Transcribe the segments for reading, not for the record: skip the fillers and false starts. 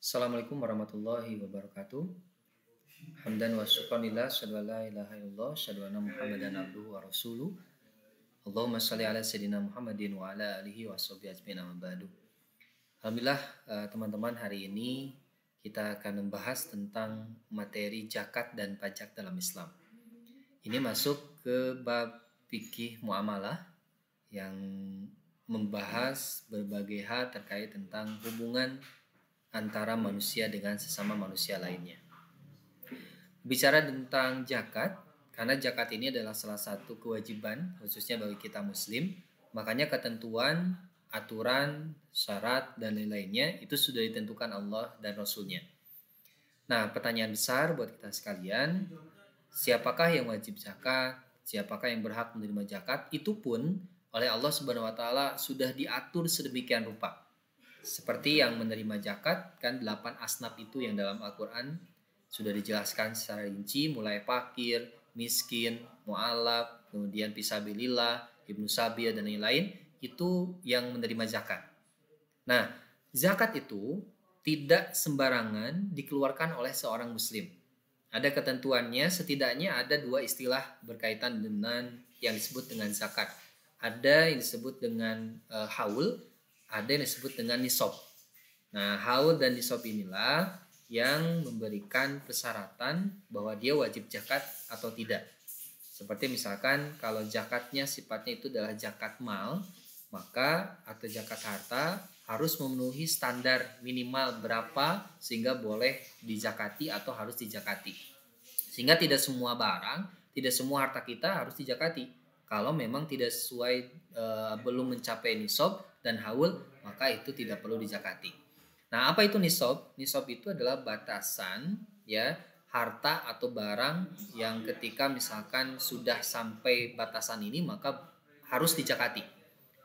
Assalamualaikum warahmatullahi wabarakatuh. Hamdan wa syukranillah, syadu la ilaha illallah, syadu anna Muhammadan abduhu wa rasuluh. Allahumma shalli ala sayyidina Muhammadin wa ala alihi wa sahbihi ajmain amma ba'du. Alhamdulillah teman-teman, hari ini kita akan membahas tentang materi zakat dan pajak dalam Islam. Ini masuk ke bab fikih muamalah yang membahas berbagai hal terkait tentang hubungan antara manusia dengan sesama manusia lainnya. Bicara tentang zakat, karena zakat ini adalah salah satu kewajiban khususnya bagi kita muslim, makanya ketentuan, aturan, syarat, dan lain-lainnya itu sudah ditentukan Allah dan Rasulnya. Nah, pertanyaan besar buat kita sekalian, siapakah yang wajib zakat? Siapakah yang berhak menerima zakat? Itu pun oleh Allah Subhanahu wa taala sudah diatur sedemikian rupa. Seperti yang menerima zakat, kan 8 asnaf itu yang dalam Al-Quran sudah dijelaskan secara rinci, mulai fakir, miskin, mu'alaf, kemudian fisabilillah, ibnu sabil, dan lain-lain, itu yang menerima zakat. Nah, zakat itu tidak sembarangan dikeluarkan oleh seorang muslim. Ada ketentuannya, setidaknya ada 2 istilah berkaitan dengan yang disebut dengan zakat. Ada yang disebut dengan haul, ada yang disebut dengan nisab. Nah, haul dan nisab inilah yang memberikan persyaratan bahwa dia wajib zakat atau tidak. Seperti misalkan kalau zakatnya sifatnya itu adalah zakat mal, maka atau zakat harta harus memenuhi standar minimal berapa sehingga boleh dizakati atau harus dizakati. Sehingga tidak semua barang, tidak semua harta kita harus dizakati. Kalau memang tidak sesuai, belum mencapai nisab dan haul, maka itu tidak perlu dizakati. Nah, apa itu nisab? Nisab itu adalah batasan ya harta atau barang yang ketika misalkan sudah sampai batasan ini maka harus dizakati.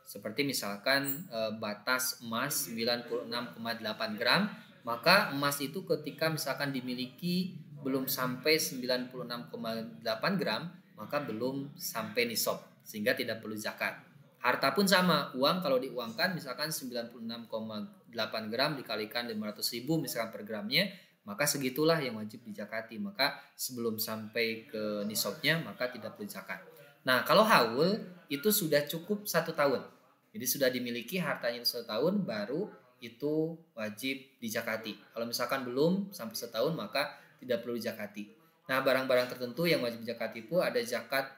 Seperti misalkan batas emas 96,8 gram, maka emas itu ketika misalkan dimiliki belum sampai 96,8 gram, maka belum sampai nisab sehingga tidak perlu zakat. Harta pun sama, uang kalau diuangkan misalkan 96,8 gram dikalikan 500.000 misalkan per gramnya, maka segitulah yang wajib dizakati. Maka sebelum sampai ke nisabnya maka tidak perlu zakat. Nah, kalau haul itu sudah cukup 1 tahun. Jadi sudah dimiliki hartanya 1 tahun baru itu wajib dizakati. Kalau misalkan belum sampai 1 tahun maka tidak perlu dizakati. Nah, barang-barang tertentu yang wajib dizakati itu ada zakat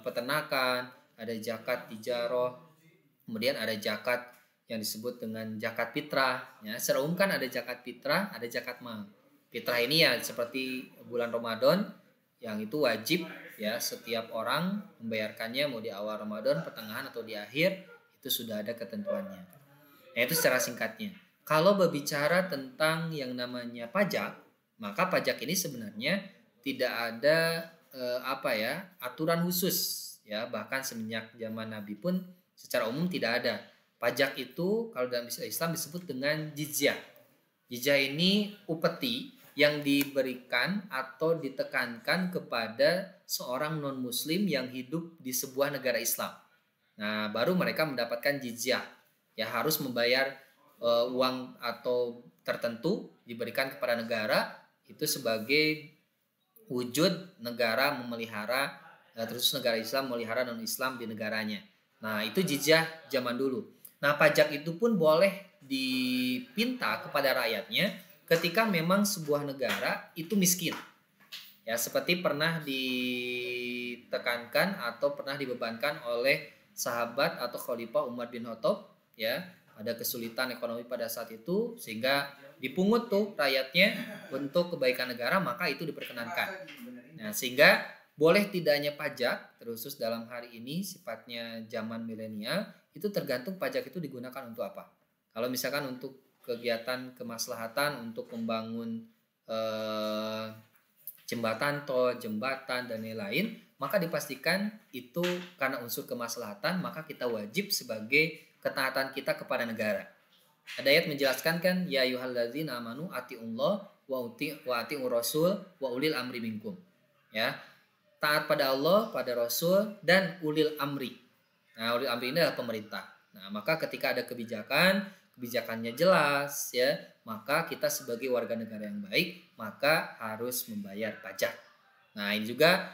peternakan, ada zakat tijarah, kemudian ada zakat yang disebut dengan zakat fitrah. Ya, secara umum kan ada zakat fitrah, ada zakat mal. Fitrah ini ya seperti bulan Ramadan yang itu wajib ya setiap orang membayarkannya mau di awal Ramadan, pertengahan atau di akhir, itu sudah ada ketentuannya. Nah, itu secara singkatnya. Kalau berbicara tentang yang namanya pajak, maka pajak ini sebenarnya tidak ada aturan khusus. Ya, bahkan semenjak zaman Nabi pun secara umum tidak ada. Pajak itu kalau dalam Islam disebut dengan jizyah. Jizyah ini upeti yang diberikan atau ditekankan kepada seorang non-muslim yang hidup di sebuah negara Islam. Nah, baru mereka mendapatkan jizyah. Ya, harus membayar uang atau tertentu diberikan kepada negara, itu sebagai wujud negara memelihara terus negara Islam memelihara non-Islam di negaranya. Nah, itu jizyah zaman dulu. Nah, pajak itu pun boleh dipinta kepada rakyatnya ketika memang sebuah negara itu miskin. Ya, seperti pernah ditekankan atau pernah dibebankan oleh sahabat atau khalifah Umar bin Khattab, ya, ada kesulitan ekonomi pada saat itu sehingga dipungut tuh rakyatnya untuk kebaikan negara, maka itu diperkenankan. Nah, sehingga boleh tidaknya pajak, terkhusus dalam hari ini sifatnya zaman milenial, itu tergantung pajak itu digunakan untuk apa. Kalau misalkan untuk kegiatan kemaslahatan untuk membangun jembatan tol, jembatan dan lain-lain, maka dipastikan itu karena unsur kemaslahatan, maka kita wajib sebagai ketaatan kita kepada negara. Ada ayat menjelaskan kan, ya ayyuhallazina amanu atiullah wa atiur rasul wa ulil amri minkum. Ya. Taat pada Allah, pada Rasul, dan ulil amri. Nah, ulil amri ini adalah pemerintah. Nah, maka ketika ada kebijakan, kebijakannya jelas ya, maka kita sebagai warga negara yang baik maka harus membayar pajak. Nah, ini juga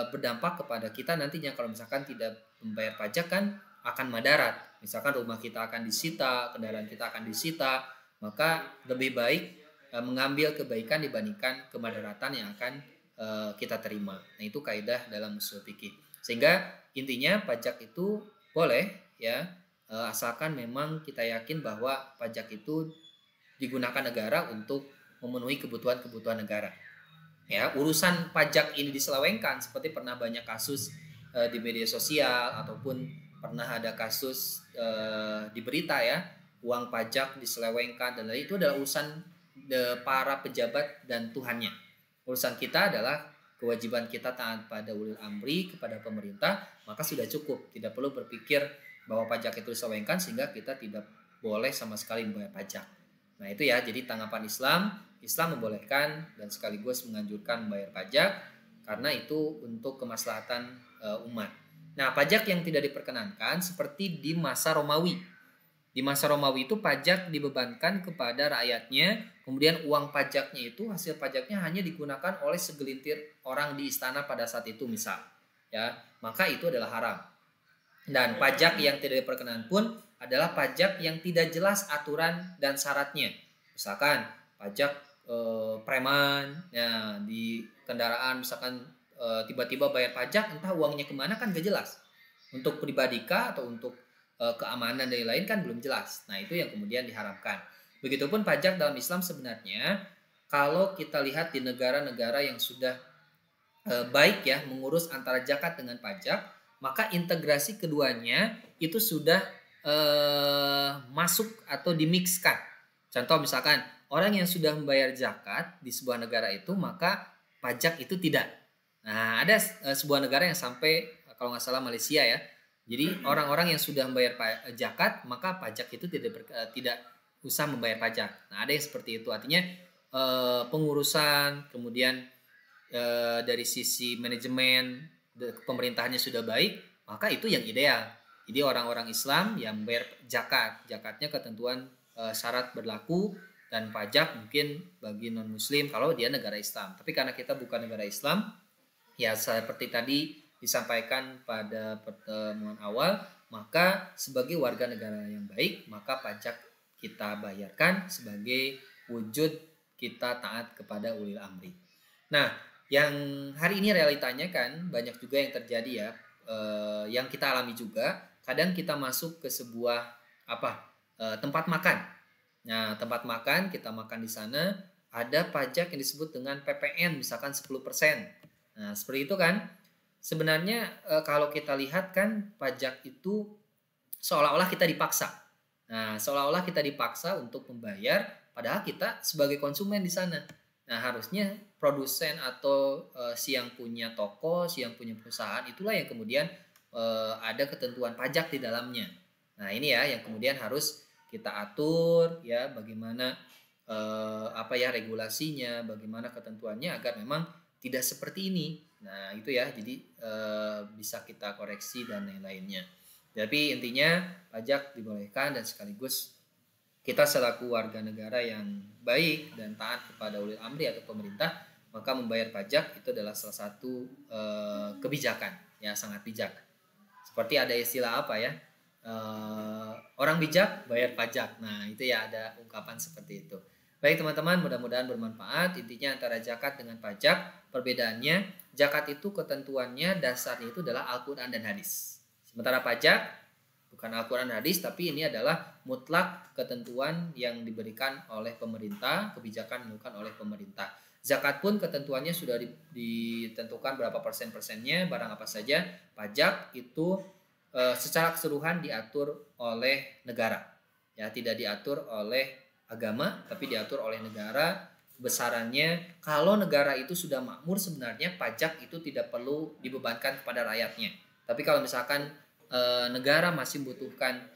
berdampak kepada kita nantinya kalau misalkan tidak membayar pajak kan akan madarat. Misalkan rumah kita akan disita, kendaraan kita akan disita, maka lebih baik mengambil kebaikan dibandingkan kemadaratan yang akan kita terima. Nah, itu kaidah dalam usul fikih. Sehingga intinya pajak itu boleh ya, asalkan memang kita yakin bahwa pajak itu digunakan negara untuk memenuhi kebutuhan-kebutuhan negara. Ya, urusan pajak ini diselewengkan seperti pernah banyak kasus di media sosial ataupun pernah ada kasus di berita ya, uang pajak diselewengkan dan lain itu adalah urusan para pejabat dan Tuhannya. Urusan kita adalah kewajiban kita taat pada ulil amri, kepada pemerintah, maka sudah cukup. Tidak perlu berpikir bahwa pajak itu diselewengkan sehingga kita tidak boleh sama sekali membayar pajak. Nah, itu ya, jadi tanggapan Islam membolehkan dan sekaligus menganjurkan membayar pajak karena itu untuk kemaslahatan umat. Nah, pajak yang tidak diperkenankan seperti di masa Romawi. Di masa Romawi itu pajak dibebankan kepada rakyatnya, kemudian uang pajaknya itu, hasil pajaknya hanya digunakan oleh segelintir orang di istana pada saat itu misal. Ya, maka itu adalah haram. Dan pajak yang tidak diperkenan pun adalah pajak yang tidak jelas aturan dan syaratnya. Misalkan pajak preman ya, di kendaraan misalkan tiba-tiba bayar pajak entah uangnya kemana kan gak jelas. Untuk pribadi kah atau untuk keamanan dan lain-lain kan belum jelas. Nah, itu yang kemudian diharamkan. Begitupun pajak dalam Islam sebenarnya kalau kita lihat di negara-negara yang sudah baik ya mengurus antara zakat dengan pajak, maka integrasi keduanya itu sudah masuk atau dimixkan. Contoh misalkan orang yang sudah membayar zakat di sebuah negara itu maka pajak itu tidak. Nah, ada sebuah negara yang sampai kalau nggak salah Malaysia ya. Jadi orang-orang yang sudah membayar zakat maka pajak itu tidak usah membayar pajak. Nah, ada yang seperti itu. Artinya pengurusan kemudian dari sisi manajemen pemerintahannya sudah baik, maka itu yang ideal. Jadi orang-orang Islam yang membayar zakatnya ketentuan syarat berlaku dan pajak mungkin bagi non muslim kalau dia negara Islam. Tapi karena kita bukan negara Islam, ya seperti tadi disampaikan pada pertemuan awal, maka sebagai warga negara yang baik, maka pajak kita bayarkan sebagai wujud kita taat kepada ulil amri. Nah, yang hari ini realitanya kan banyak juga yang terjadi ya, yang kita alami juga. Kadang kita masuk ke sebuah tempat makan. Nah, tempat makan kita makan di sana ada pajak yang disebut dengan PPN misalkan 10%. Nah, seperti itu kan. Sebenarnya kalau kita lihat kan pajak itu seolah-olah kita dipaksa. Nah, seolah-olah kita dipaksa untuk membayar padahal kita sebagai konsumen di sana. Nah, harusnya produsen atau si yang punya toko, si yang punya perusahaan itulah yang kemudian ada ketentuan pajak di dalamnya. Nah, ini ya yang kemudian harus kita atur ya bagaimana regulasinya, bagaimana ketentuannya agar memang tidak seperti ini. Nah, itu ya. Jadi bisa kita koreksi dan lain-lainnya. Tapi intinya pajak dibolehkan dan sekaligus kita selaku warga negara yang baik dan taat kepada ulil amri atau pemerintah, maka membayar pajak itu adalah salah satu kebijakan ya, sangat bijak. Seperti ada istilah orang bijak bayar pajak. Nah, itu ya ada ungkapan seperti itu. Baik teman-teman, mudah-mudahan bermanfaat. Intinya antara zakat dengan pajak, perbedaannya zakat itu ketentuannya dasarnya itu adalah Al-Quran dan hadis. Sementara pajak bukan Al-Quran dan hadis, tapi ini adalah mutlak ketentuan yang diberikan oleh pemerintah, kebijakan yang dilakukan oleh pemerintah. Zakat pun ketentuannya sudah ditentukan berapa persennya, barang apa saja. Pajak itu secara keseluruhan diatur oleh negara. Ya, tidak diatur oleh agama tapi diatur oleh negara. Besarannya kalau negara itu sudah makmur sebenarnya pajak itu tidak perlu dibebankan kepada rakyatnya. Tapi kalau misalkan negara masih membutuhkan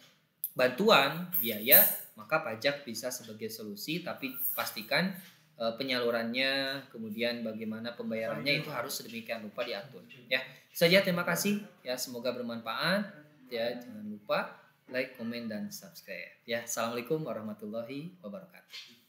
bantuan biaya, maka pajak bisa sebagai solusi, tapi pastikan penyalurannya kemudian bagaimana pembayarannya itu harus sedemikian rupa diatur ya. Saja, terima kasih ya, semoga bermanfaat ya. Jangan lupa like, komen, dan subscribe. Ya, assalamualaikum warahmatullahi wabarakatuh.